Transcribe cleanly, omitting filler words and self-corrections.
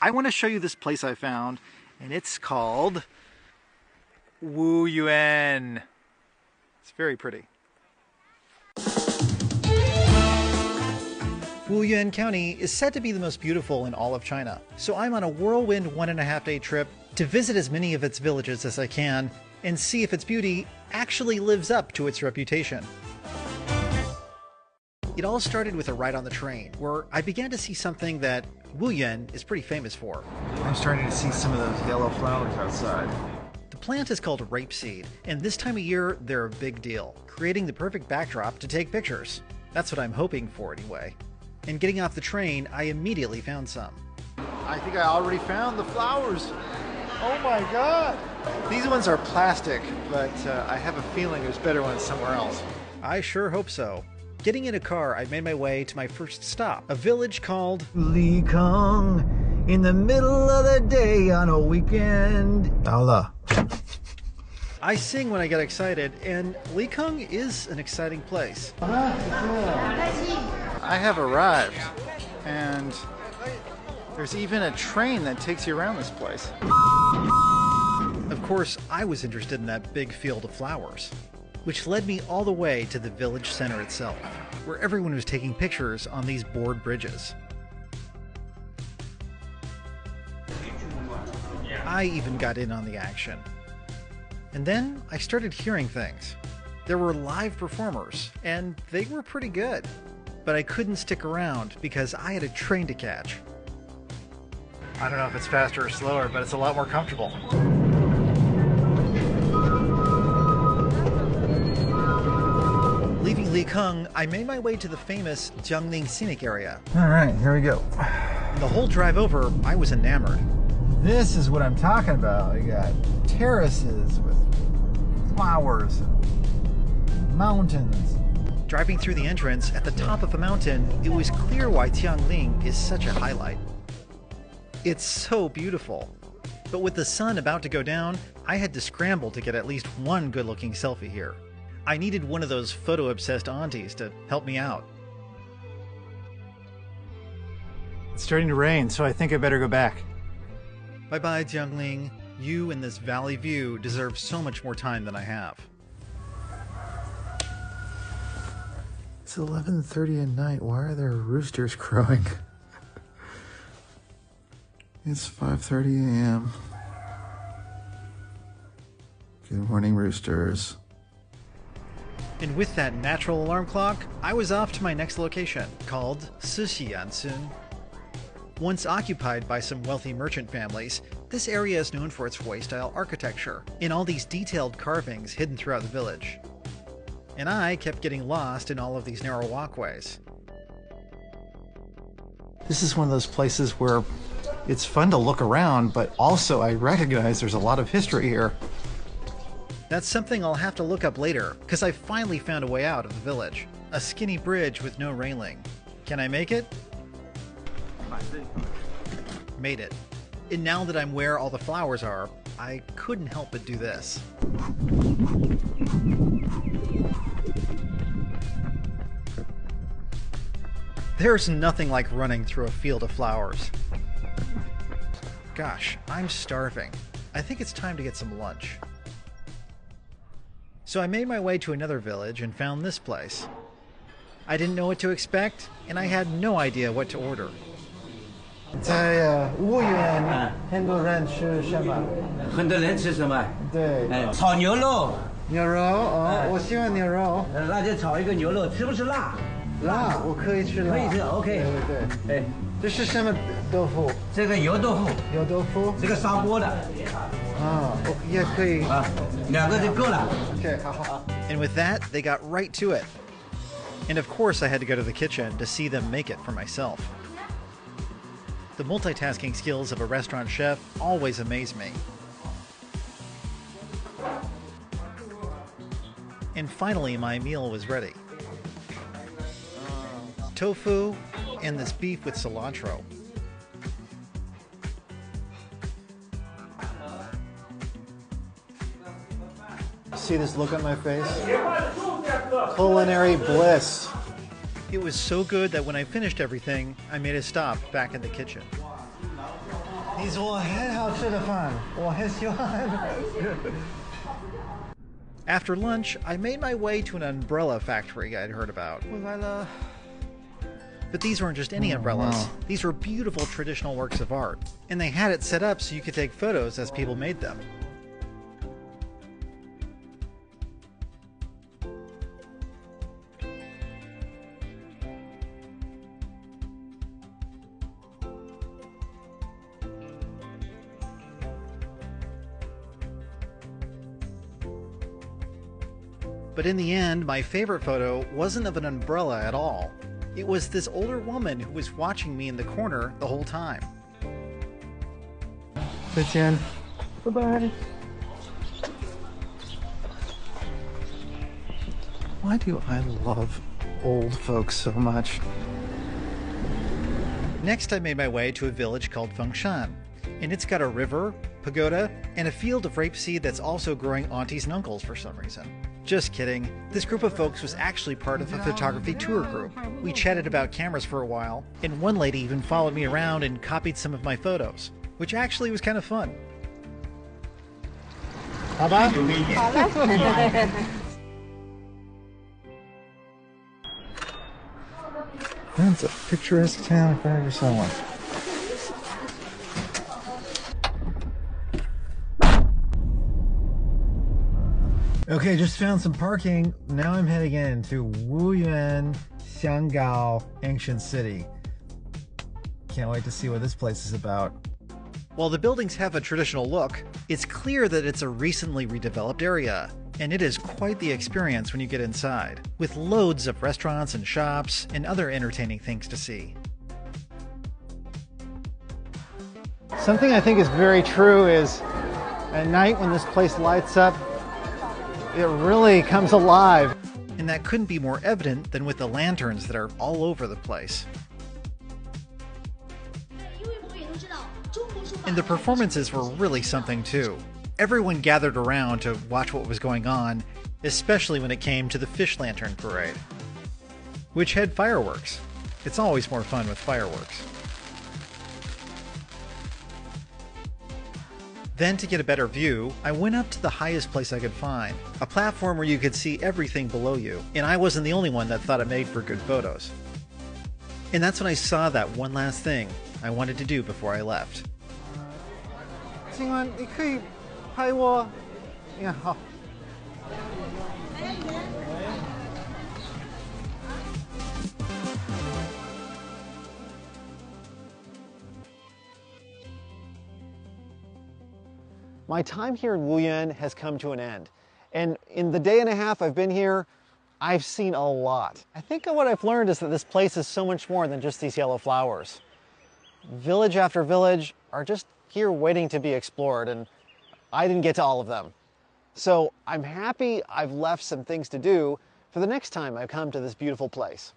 I want to show you this place I found, and it's called Yuyuan. It's very pretty. Wuyuan County is said to be the most beautiful in all of China, so I'm on a whirlwind 1.5-day trip to visit as many of its villages as I can and see if its beauty actually lives up to its reputation. It all started with a ride on the train, where I began to see something that Wuyuan is pretty famous for. I'm starting to see some of those yellow flowers outside. The plant is called rapeseed, and this time of year they're a big deal, creating the perfect backdrop to take pictures. That's what I'm hoping for anyway. And getting off the train, I immediately found some. I think I already found the flowers. Oh my god! These ones are plastic, but I have a feeling there's better ones somewhere else. I sure hope so. Getting in a car, I made my way to my first stop, a village called Likeng, in the middle of the day on a weekend. Allah. I sing when I get excited, and Likeng is an exciting place. I have arrived, and there's even a train that takes you around this place. Of course, I was interested in that big field of flowers, which led me all the way to the village center itself, where everyone was taking pictures on these board bridges. I even got in on the action. And then I started hearing things. There were live performers, and they were pretty good. But I couldn't stick around because I had a train to catch. I don't know if it's faster or slower, but it's a lot more comfortable. Leaving Likeng, I made my way to the famous Jiangling Scenic area. All right, here we go. The whole drive over, I was enamored. This is what I'm talking about. We got terraces with flowers, mountains. Driving through the entrance at the top of a mountain, it was clear why Jiangling is such a highlight. It's so beautiful. But with the sun about to go down, I had to scramble to get at least one good-looking selfie here. I needed one of those photo-obsessed aunties to help me out. It's starting to rain, so I think I better go back. Bye-bye, Jiangling. You and this valley view deserve so much more time than I have. It's 11:30 at night. Why are there roosters crowing? It's 5:30 a.m. Good morning, roosters. And with that natural alarm clock, I was off to my next location, called Sixiansun. Once occupied by some wealthy merchant families, this area is known for its Hui-style architecture and all these detailed carvings hidden throughout the village. And I kept getting lost in all of these narrow walkways. This is one of those places where it's fun to look around, but also I recognize there's a lot of history here. That's something I'll have to look up later, because I finally found a way out of the village. A skinny bridge with no railing. Can I make it? Made it. And now that I'm where all the flowers are, I couldn't help but do this. There's nothing like running through a field of flowers. Gosh, I'm starving. I think it's time to get some lunch. So I made my way to another village and found this place. I didn't know what to expect, and I had no idea what to order. 在婺源，很多人吃什么？很多人吃什么？对，炒牛肉。牛肉哦，我喜欢牛肉。那就炒一个牛肉，吃不吃辣？辣，我可以吃辣。可以吃 ，OK。对。哎，这是什么豆腐？这个油豆腐。油豆腐。这个砂锅的。啊，也可以。啊，两个就够了。OK，好。And with that, they got right to it. And of course, I had to go to the kitchen to see them make it for myself. The multitasking skills of a restaurant chef always amaze me. And finally, my meal was ready. Tofu and this beef with cilantro. See this look on my face? Culinary bliss. It was so good that when I finished everything, I made a stop back in the kitchen. is 我很好吃的饭，我很喜欢。 After lunch, I made my way to an umbrella factory I'd heard about. But these weren't just any umbrellas. wow. These were beautiful traditional works of art, and they had it set up so you could take photos as people made them. But in the end, my favorite photo wasn't of an umbrella at all. It was this older woman who was watching me in the corner the whole time. 再见，拜拜。Why do I love old folks so much? Next, I made my way to a village called Fengshan, and it's got a river, pagoda, and a field of rapeseed that's also growing aunties and uncles for some reason. Just kidding. This group of folks was actually part of a photography tour group. We chatted about cameras for a while, and one lady even followed me around and copied some of my photos, which actually was kind of fun. 好吧。 That's a picturesque town if I ever saw one. Okay, just found some parking. Now I'm heading into Wuyuan, Xianggao, Ancient City. Can't wait to see what this place is about. While the buildings have a traditional look, it's clear that it's a recently redeveloped area, and it is quite the experience when you get inside, with loads of restaurants and shops and other entertaining things to see. Something I think is very true is at night when this place lights up, it really comes alive. And that couldn't be more evident than with the lanterns that are all over the place. And the performances were really something too. Everyone gathered around to watch what was going on, especially when it came to the fish lantern parade, which had fireworks. It's always more fun with fireworks. Then, to get a better view, I went up to the highest place I could find, a platform where you could see everything below you, and I wasn't the only one that thought it made for good photos. And that's when I saw that one last thing I wanted to do before I left. 今晚你可以拍我，你好。My time here in Wuyuan has come to an end. And in the day and a half I've been here, I've seen a lot. I think what I've learned is that this place is so much more than just these yellow flowers. Village after village are just here waiting to be explored, and I didn't get to all of them. So I'm happy I've left some things to do for the next time I come to this beautiful place.